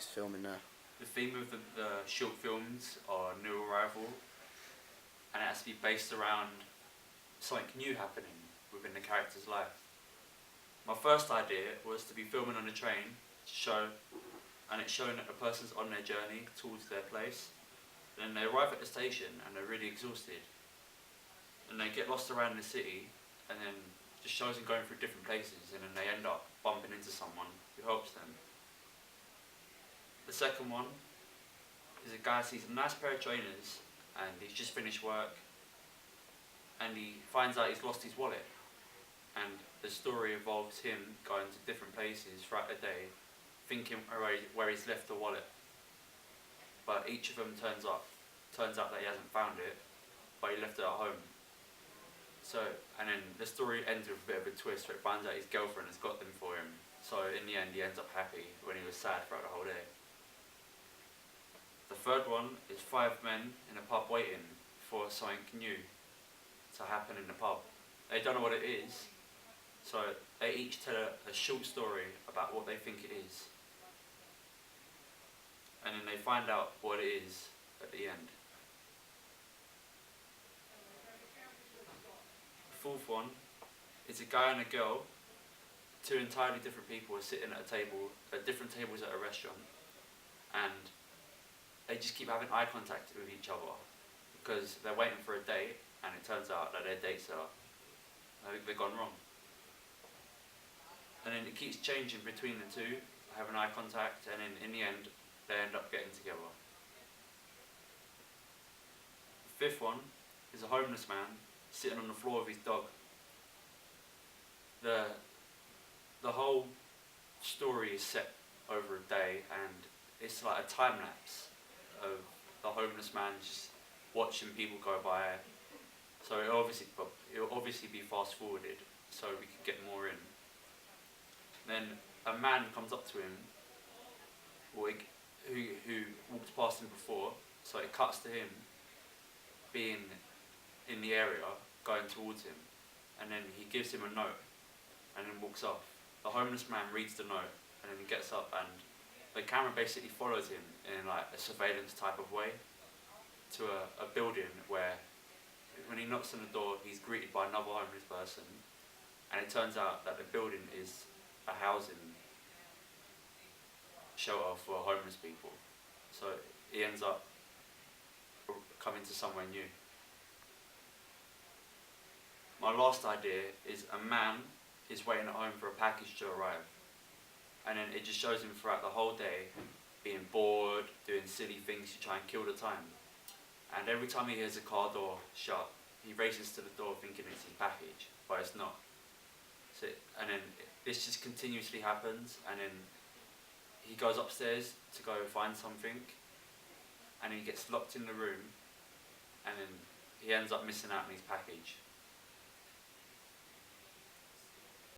He's filming now. The theme of the short films are new arrival, and it has to be based around something new happening within the character's life. My first idea was to be filming on a train to show, and it's showing that a person's on their journey towards their place. Then they arrive at the station and they're really exhausted, and they get lost around the city, and then just shows them going through different places, and then they end up bumping into someone who helps them. The second one is a guy sees a nice pair of trainers and he's just finished work, and he finds out he's lost his wallet, and the story involves him going to different places throughout the day thinking where he's left the wallet, but each of them turns out that he hasn't found it, but he left it at home. So, and then the story ends with a bit of a twist where it finds out his girlfriend has got them for him, so in the end he ends up happy when he was sad throughout the whole day. The third one is 5 men in a pub waiting for something new to happen in the pub. They don't know what it is, so they each tell a short story about what they think it is, and then they find out what it is at the end. The fourth one is a guy and a girl, 2 entirely different people are sitting at different tables at a restaurant, and they just keep having eye contact with each other because they're waiting for a date, and it turns out that their dates they've gone wrong. And then it keeps changing between the two, having eye contact, and then in the end they end up getting together. The fifth one is a homeless man sitting on the floor with his dog. The whole story is set over a day, and it's like a time lapse of the homeless man just watching people go by. So it'll obviously be fast forwarded so we could get more in. Then a man comes up to him who walked past him before, so it cuts to him being in the area going towards him, and then he gives him a note and then walks off. The homeless man reads the note and then he gets up, and the camera basically follows him in like a surveillance type of way to a building where when he knocks on the door he's greeted by another homeless person, and it turns out that the building is a housing shelter for homeless people. So he ends up coming to somewhere new. My last idea is a man is waiting at home for a package to arrive, and then it just shows him throughout the whole day being bored, doing silly things to try and kill the time. And every time he hears a car door shut, he races to the door thinking it's his package, but it's not. So, and then this just continuously happens, and then he goes upstairs to go find something, and he gets locked in the room, and then he ends up missing out on his package.